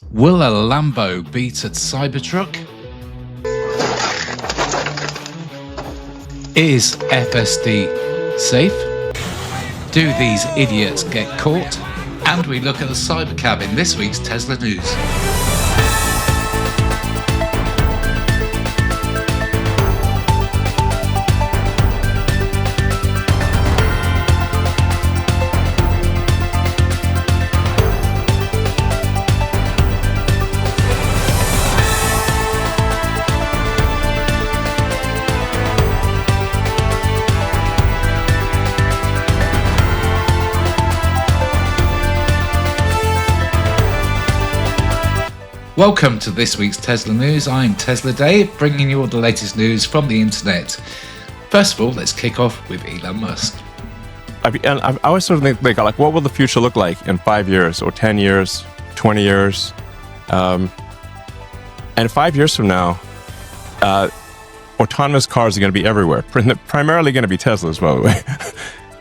Will a Lambo beat a Cybertruck? Is FSD safe? Do these idiots get caught? And we look at the Cybercab in this week's Tesla News. Welcome to this week's Tesla News. I'm Tesla Dave, bringing you all the latest news from the internet. First of all, let's kick off with Elon Musk. I always sort of think, like, what will the future look like in 5 years or 10 years, 20 years? And 5 years from now, autonomous cars are going to be everywhere. Primarily going to be Teslas, by the way.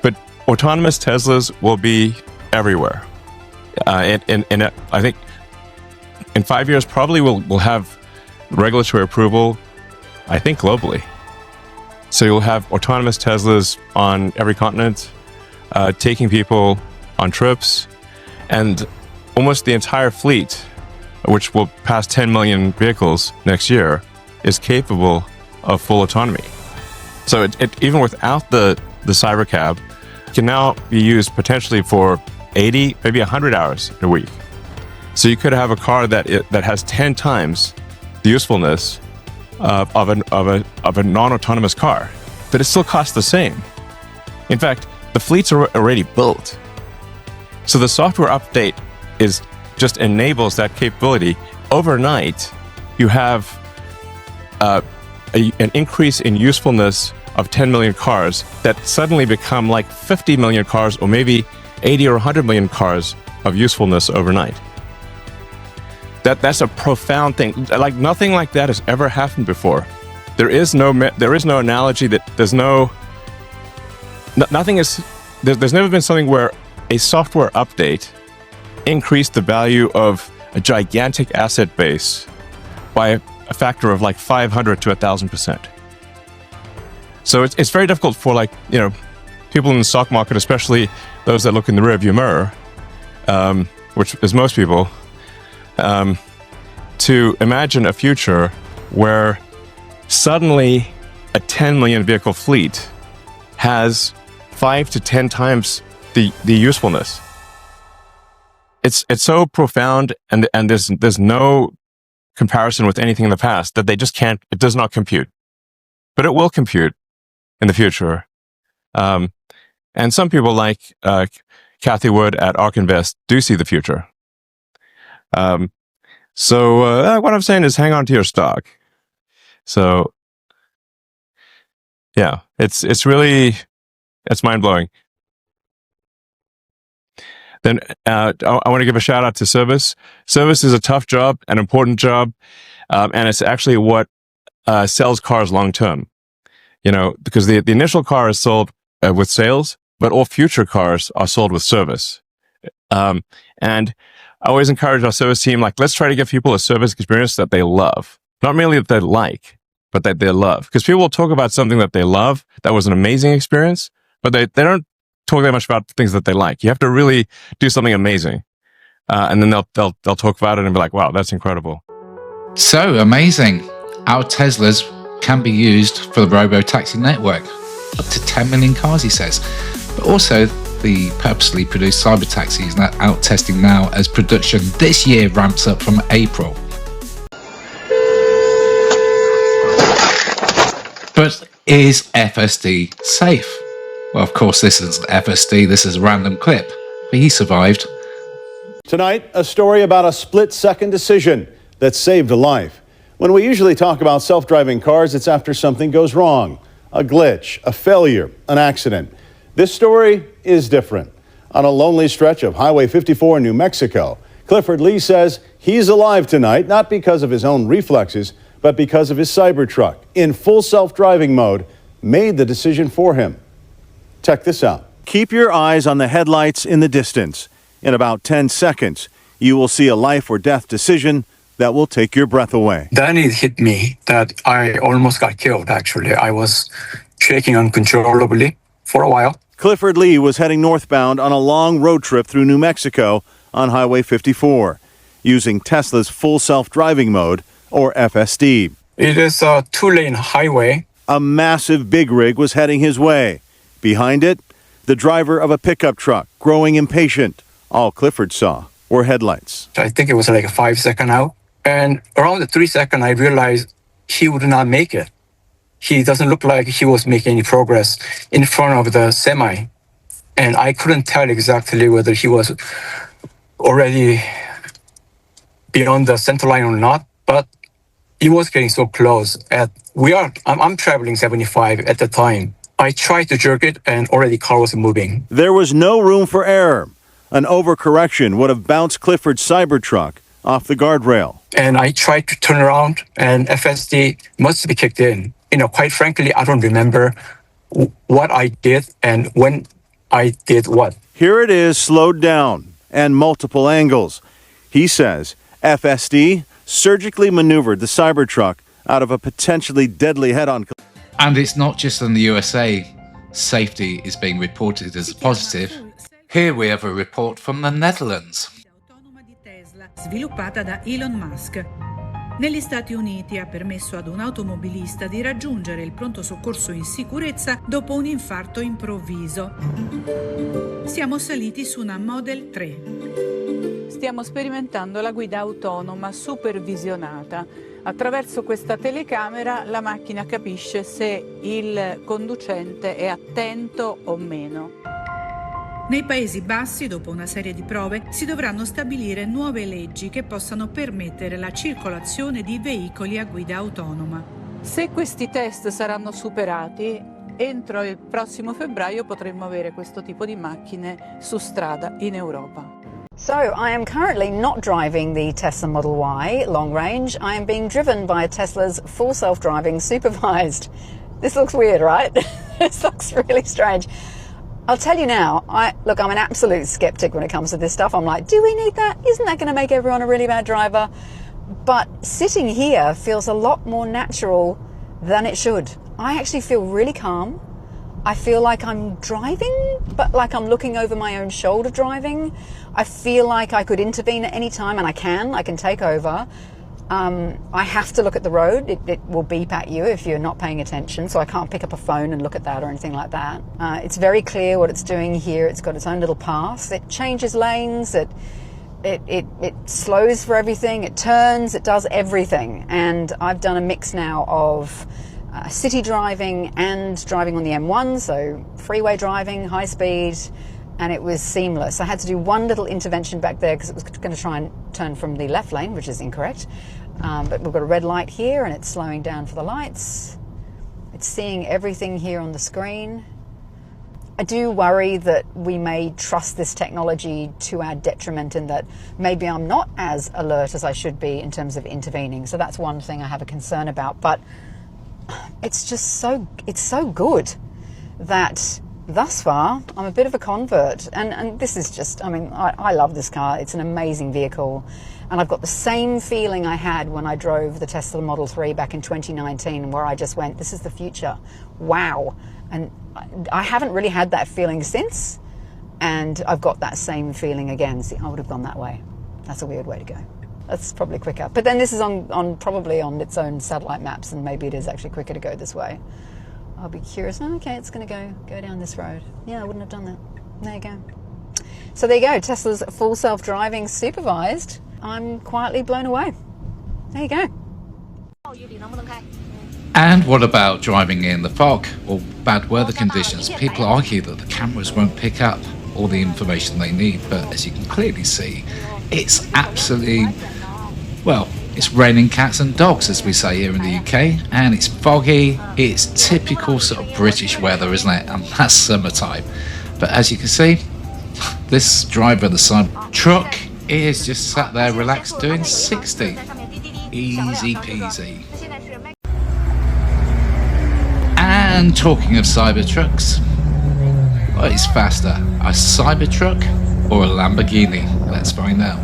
But autonomous Teslas will be everywhere. And I think in 5 years, probably we'll have regulatory approval, I think, globally. So you'll have autonomous Teslas on every continent, taking people on trips, and almost the entire fleet, which will pass 10 million vehicles next year, is capable of full autonomy. So it even without the Cybercab, can now be used potentially for 80, maybe 100 hours a week. So you could have a car that has 10 times the usefulness of a non-autonomous car, but it still costs the same. In fact, the fleets are already built. So the software update just enables that capability. Overnight, you have an increase in usefulness of 10 million cars that suddenly become like 50 million cars, or maybe 80 or 100 million cars of usefulness overnight. That's a profound thing. Like, nothing like that has ever happened before. There is no analogy that there's never been something where a software update increased the value of a gigantic asset base by a factor of like 500 to 1,000%. So it's very difficult for, like, people in the stock market, especially those that look in the rearview mirror, which is most people, to imagine a future where suddenly a 10 million vehicle fleet has 5 to 10 times the usefulness. It's so profound, and there's no comparison with anything in the past that it does not compute. But it will compute in the future. And some people like Kathy Wood at ARK Invest do see the future. So what I'm saying is, hang on to your stock. So yeah, it's mind blowing. Then I want to give a shout out to service. Service is a tough job, an important job, and it's actually what sells cars long term. Because the initial car is sold with sales, but all future cars are sold with service. And I always encourage our service team, like, let's try to give people a service experience that they love. Not merely that they like, but that they love. Because people will talk about something that they love, that was an amazing experience, but they don't talk that much about things that they like. You have to really do something amazing. And then they'll talk about it and be like, wow, that's incredible. So amazing. Our Teslas can be used for the Robotaxi network. Up to 10 million cars, he says. But also, the purposely produced Cybertaxi is now out testing now, as production this year ramps up from April. But is FSD safe? Well, of course, this isn't FSD, this is a random clip, but he survived. Tonight, a story about a split-second decision that saved a life. When we usually talk about self-driving cars, it's after something goes wrong. A glitch, a failure, an accident. This story is different. On a lonely stretch of Highway 54 in New Mexico, Clifford Lee says he's alive tonight, not because of his own reflexes, but because of his Cybertruck, in full self-driving mode, made the decision for him. Check this out. Keep your eyes on the headlights in the distance. In about 10 seconds, You will see a life or death decision that will take your breath away. Then it hit me that I almost got killed, actually. I was shaking uncontrollably for a while. Clifford Lee was heading northbound on a long road trip through New Mexico on Highway 54, using Tesla's full self-driving mode, or FSD. It is a 2-lane highway. A massive big rig was heading his way. Behind it, the driver of a pickup truck, growing impatient. All Clifford saw were headlights. I think it was like a 5-second out. And around the 3-second, I realized he would not make it. He doesn't look like he was making any progress in front of the semi. And I couldn't tell exactly whether he was already beyond the center line or not, but he was getting so close. I'm traveling 75 at the time. I tried to jerk it and already car was moving. There was no room for error. An overcorrection would have bounced Clifford's Cybertruck off the guardrail. And I tried to turn around and FSD must be kicked in. Quite frankly, I don't remember what I did and when I did what. Here it is, slowed down and multiple angles. He says FSD surgically maneuvered the Cybertruck out of a potentially deadly head-on. And it's not just in the USA. Safety is being reported as positive. Here we have a report from the Netherlands. Autonoma di Tesla, sviluppata da Elon Musk. Negli Stati Uniti ha permesso ad un automobilista di raggiungere il pronto soccorso in sicurezza dopo un infarto improvviso. Siamo saliti su una Model 3. Stiamo sperimentando la guida autonoma supervisionata. Attraverso questa telecamera la macchina capisce se il conducente è attento o meno. Nei Paesi Bassi, dopo una serie di prove, si dovranno stabilire nuove leggi che possano permettere la circolazione di veicoli a guida autonoma. Se questi test saranno superati, entro il prossimo febbraio potremmo avere questo tipo di macchine su strada in Europa. So I am currently not driving the Tesla Model Y long range. I am being driven by Tesla's full self-driving Supervised. This looks weird, right? This looks really strange. I'll tell you now, I'm an absolute skeptic when it comes to this stuff. I'm like, do we need that? Isn't that going to make everyone a really bad driver? But sitting here feels a lot more natural than it should. I actually feel really calm. I feel like I'm driving, but like I'm looking over my own shoulder driving. I feel like I could intervene at any time, and I can take over. I have to look at the road. It will beep at you if you're not paying attention, so I can't pick up a phone and look at that or anything like that. It's very clear what it's doing here. It's got its own little path. It changes lanes. It slows for everything. It turns. It does everything. And I've done a mix now of city driving and driving on the M1, so freeway driving, high speed, and it was seamless. I had to do one little intervention back there because it was going to try and turn from the left lane, which is incorrect. But we've got a red light here and it's slowing down for the lights. It's seeing everything here on the screen. I do worry that we may trust this technology to our detriment in that maybe I'm not as alert as I should be in terms of intervening. So that's one thing I have a concern about. But it's so good that thus far I'm a bit of a convert. And this is just, I love this car. It's an amazing vehicle. And I've got the same feeling I had when I drove the Tesla Model 3 back in 2019, where I just went, this is the future. Wow. And I haven't really had that feeling since. And I've got that same feeling again. See, I would have gone that way. That's a weird way to go. That's probably quicker. But then this is probably on its own satellite maps, and maybe it is actually quicker to go this way. I'll be curious. Oh, okay, it's going to go down this road. Yeah, I wouldn't have done that. There you go. So there you go. Tesla's full self-driving supervised. I'm quietly blown away. There you go. And what about driving in the fog or bad weather conditions? People argue that the cameras won't pick up all the information they need, but as you can clearly see, it's absolutely, well, it's raining cats and dogs, as we say here in the UK, and it's foggy. It's typical sort of British weather, isn't it? And that's summertime. But as you can see, this driver of the Cybertruck is just sat there relaxed doing 60. Easy peasy. And talking of Cybertrucks, what is faster, a Cybertruck or a Lamborghini? Let's find out.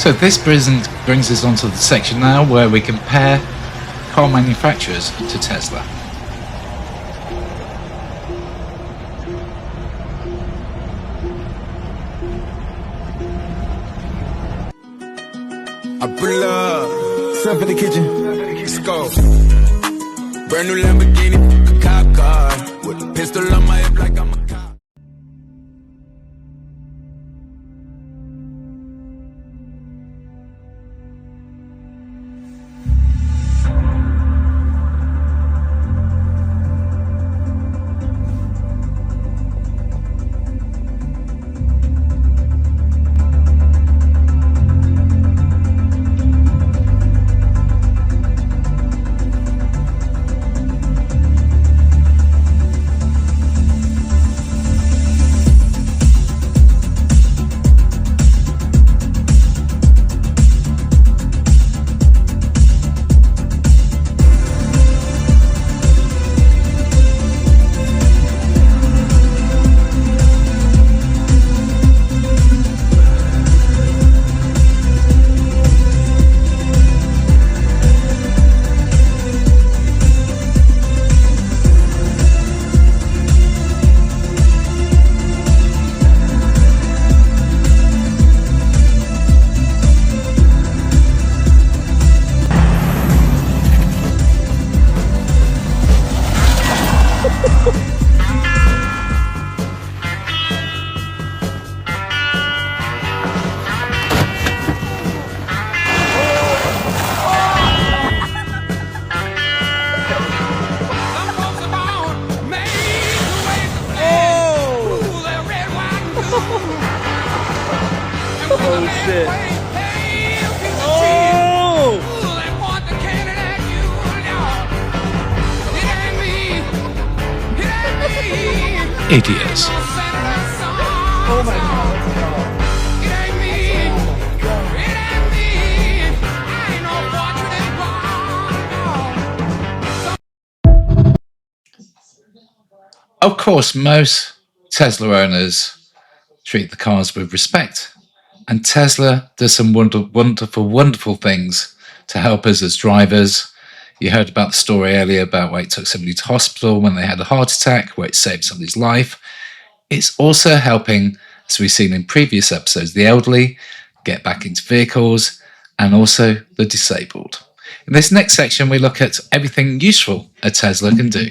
So this brings us on to the section now where we compare car manufacturers to Tesla. I pull up, stuff in the kitchen, let's go. Brand new Lamborghini, a cop car, with a pistol on my hip like I'm a cop. Oh shit. Oh! Idiots. Oh my god. Of course, most Tesla owners treat the cars with respect, and Tesla does some wonderful things to help us as drivers. You heard about the story earlier about where it took somebody to hospital when they had a heart attack, where it saved somebody's life. It's also helping, as we've seen in previous episodes, the elderly get back into vehicles and also the disabled. In this next section, we look at everything useful a Tesla can do.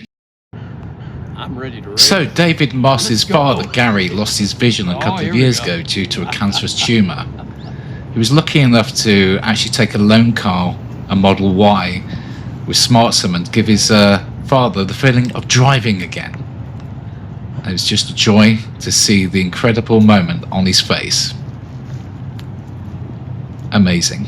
I'm ready to race. So, David Moss's father, Gary, lost his vision a couple of years ago due to a cancerous tumour. He was lucky enough to actually take a loan car, a Model Y, with SmartSum and give his father the feeling of driving again. And it was just a joy to see the incredible moment on his face. Amazing.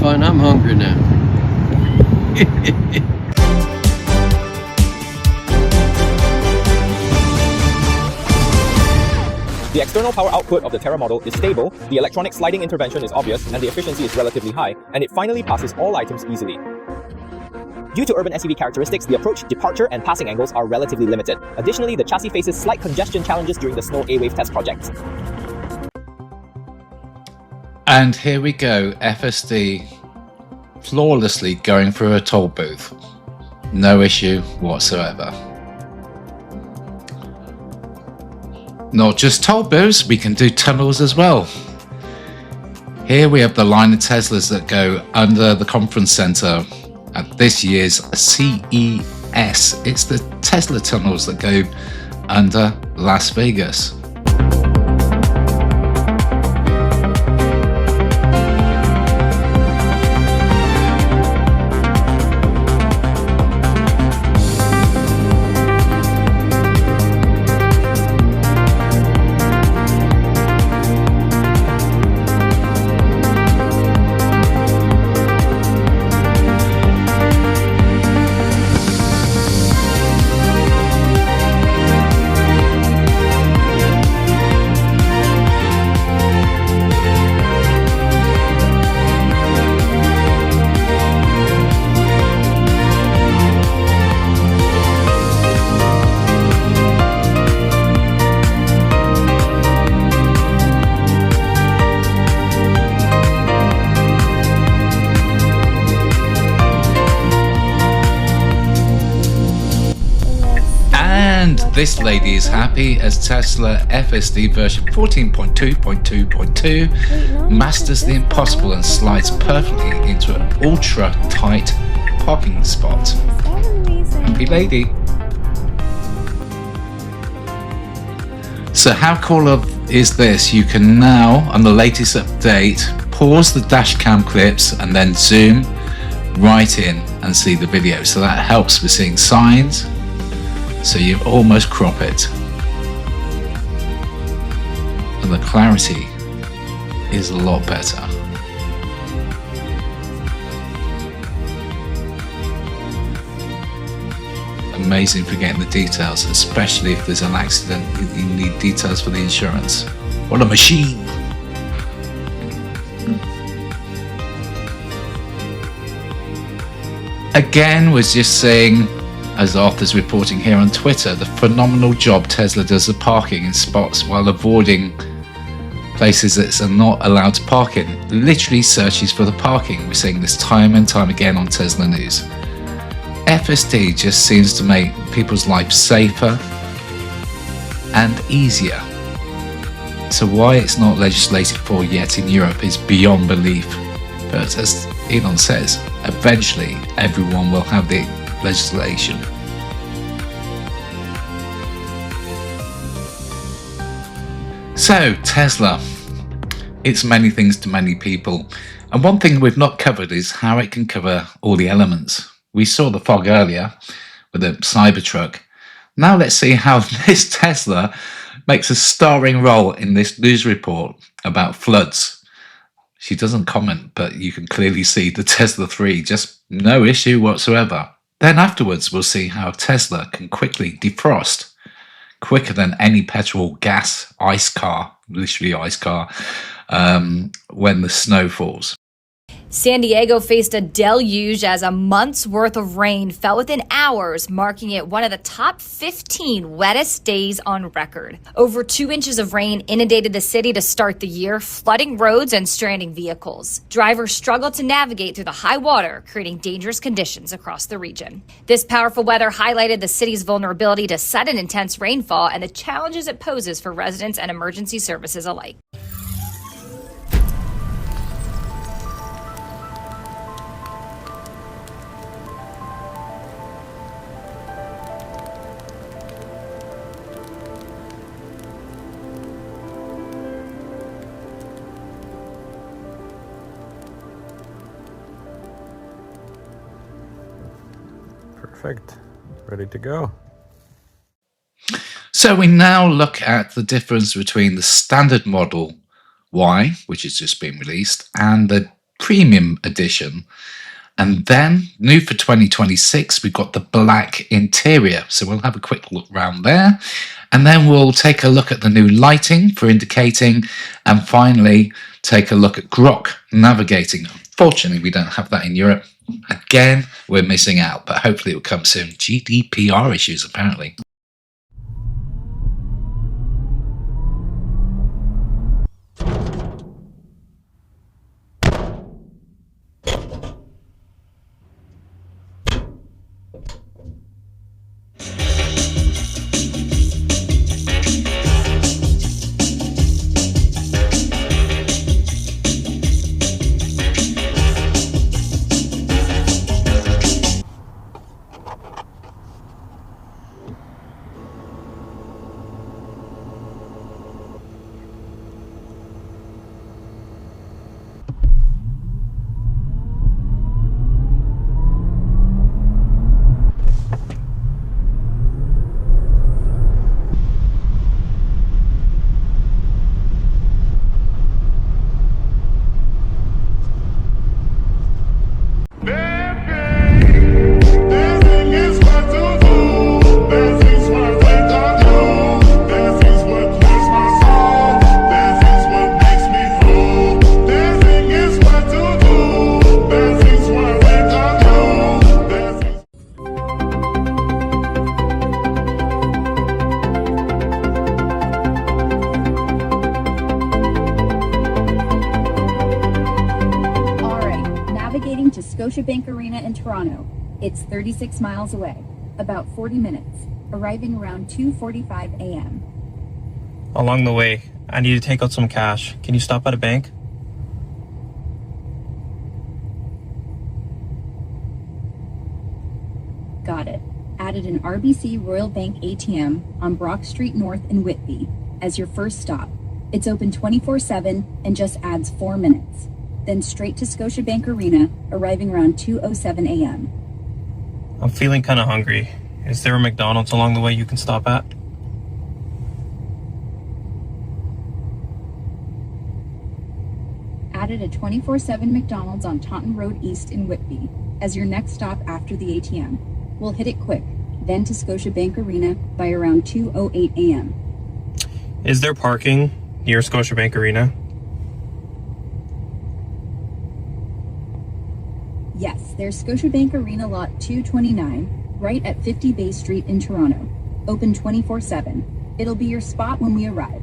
Fun. I'm hungry now. The external power output of the Terra model is stable, the electronic sliding intervention is obvious, and the efficiency is relatively high, and it finally passes all items easily. Due to urban SUV characteristics, the approach, departure, and passing angles are relatively limited. Additionally, the chassis faces slight congestion challenges during the snow A-Wave test project. And here we go, FSD flawlessly going through a toll booth. No issue whatsoever. Not just toll booths, we can do tunnels as well. Here we have the line of Teslas that go under the conference center at this year's CES. It's the Tesla tunnels that go under Las Vegas. This lady is happy as Tesla FSD version 14.2.2.2 masters the impossible and slides perfectly into an ultra tight parking spot. Happy lady. So how cool is this? You can now, on the latest update, pause the dashcam clips and then zoom right in and see the video. So that helps with seeing signs. So you almost crop it. And the clarity is a lot better. Amazing for getting the details, especially if there's an accident, you need details for the insurance. What a machine! Again, was just saying, as Arthur's reporting here on Twitter, the phenomenal job Tesla does of parking in spots while avoiding places that are not allowed to park in. Literally searches for the parking. We're seeing this time and time again on Tesla News. FSD just seems to make people's lives safer and easier. So why it's not legislated for yet in Europe is beyond belief. But as Elon says, eventually everyone will have the legislation. So Tesla, it's many things to many people. And one thing we've not covered is how it can cover all the elements. We saw the fog earlier with the Cybertruck. Now let's see how this Tesla makes a starring role in this news report about floods. She doesn't comment, but you can clearly see the Tesla 3, just no issue whatsoever. Then afterwards, we'll see how Tesla can quickly defrost, quicker than any petrol, gas, ice car, literally ice car, when the snow falls. San Diego faced a deluge as a month's worth of rain fell within hours, marking it one of the top 15 wettest days on record. Over 2 inches of rain inundated the city to start the year, flooding roads and stranding vehicles. Drivers struggled to navigate through the high water, creating dangerous conditions across the region. This powerful weather highlighted the city's vulnerability to sudden intense rainfall and the challenges it poses for residents and emergency services alike. Perfect. Ready to go. So we now look at the difference between the standard model Y, which has just been released, and the premium edition. And then, new for 2026, we've got the black interior. So we'll have a quick look around there. And then we'll take a look at the new lighting for indicating. And finally, take a look at Grok navigating. Unfortunately, we don't have that in Europe. Again, we're missing out, but hopefully it will come soon. GDPR issues, apparently. Scotiabank Arena in Toronto. It's 36 miles away, about 40 minutes. arriving around 2:45 a.m. Along the way, I need to take out some cash. Can you stop at a bank? Got it. Added an RBC Royal Bank ATM on Brock Street North in Whitby as your first stop. It's open 24/7 and just adds 4 minutes. Then straight to Scotiabank Arena, arriving around 2:07 a.m. I'm feeling kind of hungry. Is there a McDonald's along the way you can stop at? Added a 24/7 McDonald's on Taunton Road East in Whitby as your next stop after the ATM. We'll hit it quick, then to Scotiabank Arena by around 2:08 a.m. Is there parking near Scotiabank Arena? Yes, there's Scotiabank Arena Lot 229, right at 50 Bay Street in Toronto. Open 24/7. It'll be your spot when we arrive.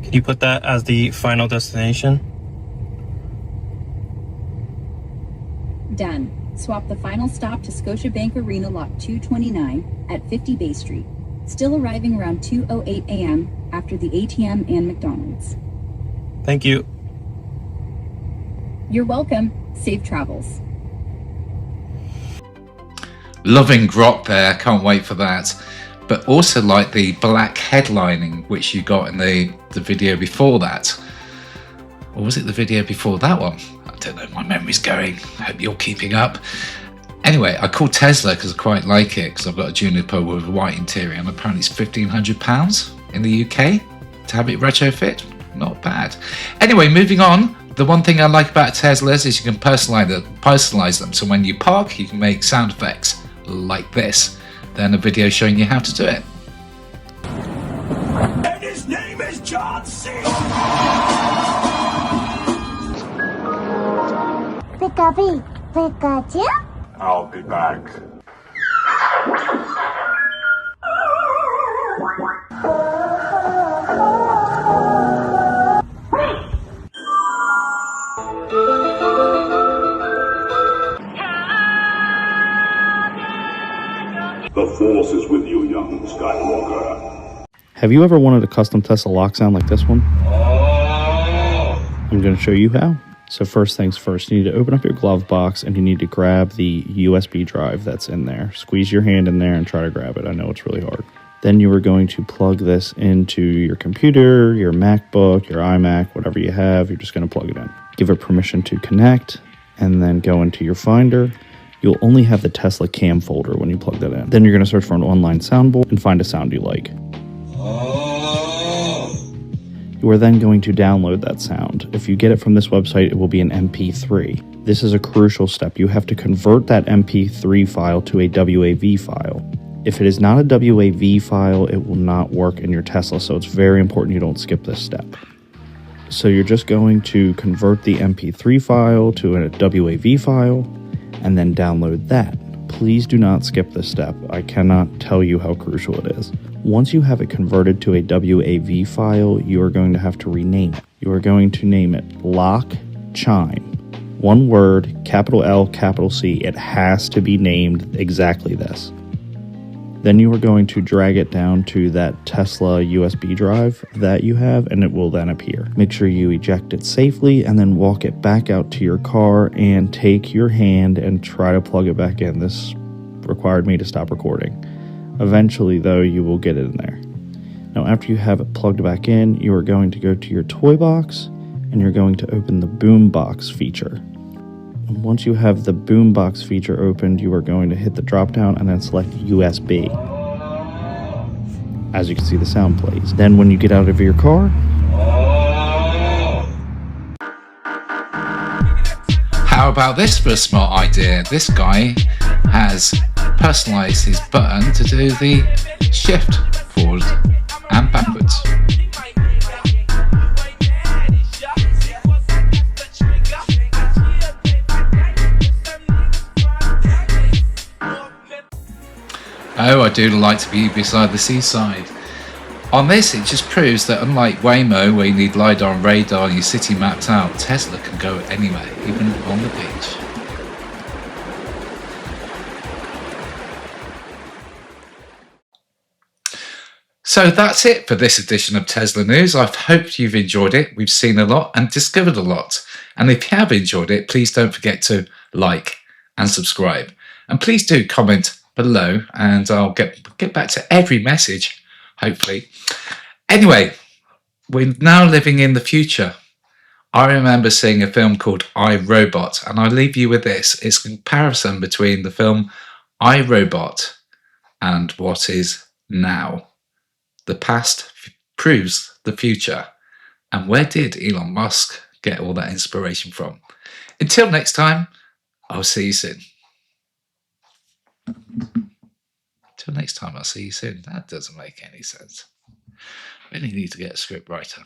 Can you put that as the final destination? Done. Swap the final stop to Scotiabank Arena Lot 229 at 50 Bay Street. Still arriving around 2:08 a.m. after the ATM and McDonald's. Thank you. You're welcome. Safe travels. Loving Grok there, can't wait for that. But also like the black headlining which you got in the video before that. Or was it the video before that one? I don't know, my memory's going. I hope you're keeping up. Anyway, I call Tesla because I quite like it because I've got a Juniper with a white interior and apparently it's £1,500 in the UK to have it retrofit. Not bad. Anyway, moving on. The one thing I like about Teslas is you can personalize them. So when you park, you can make sound effects like this. Then a video showing you how to do it. And his name is John C. Pikachu, Pikachu? I'll be back. The Force is with you, young Skywalker. Have you ever wanted a custom Tesla lock sound like this one? I'm going to show you how. So first things first, you need to open up your glove box and you need to grab the USB drive that's in there. Squeeze your hand in there and try to grab it. I know it's really hard. Then you are going to plug this into your computer, your MacBook, your iMac, whatever you have. You're just going to plug it in. Give it permission to connect and then go into your Finder. You'll only have the Tesla cam folder when you plug that in. Then you're going to search for an online soundboard and find a sound you like. You are then going to download that sound. If you get it from this website, it will be an MP3. This is a crucial step. You have to convert that MP3 file to a WAV file. If it is not a WAV file, it will not work in your Tesla, so it's very important you don't skip this step. So you're just going to convert the MP3 file to a WAV file and then download that. Please do not skip this step. I cannot tell you how crucial it is. Once you have it converted to a WAV file, you are going to have to rename it. You are going to name it Lock Chime. One word, capital L, capital C. It has to be named exactly this. Then you are going to drag it down to that Tesla USB drive that you have, and it will then appear. Make sure you eject it safely and then walk it back out to your car and take your hand and try to plug it back in. This required me to stop recording. Eventually, though, you will get it in there. Now, after you have it plugged back in, you are going to go to your toy box and you're going to open the boombox feature. And once you have the boombox feature opened, you are going to hit the drop down and then select USB. As you can see, the sound plays. Then when you get out of your car, how about this for a smart idea? This guy has personalized his button to do the shift forward and backwards. Oh, I do like to be beside the seaside. On this, it just proves that unlike Waymo, where you need LiDAR and radar and your city mapped out, Tesla can go anywhere, even on the beach. So that's it for this edition of Tesla News. I hope you've enjoyed it. We've seen a lot and discovered a lot. And if you have enjoyed it, please don't forget to like and subscribe. And please do comment below, and I'll get back to every message, hopefully. Anyway, we're now living in the future. I remember seeing a film called I, Robot, and I leave you with this. It's a comparison between the film I, Robot and what is now. The past proves the future. And where did Elon Musk get all that inspiration from? Until next time, I'll see you soon. Until next time, I'll see you soon. That doesn't make any sense. Really need to get a script writer.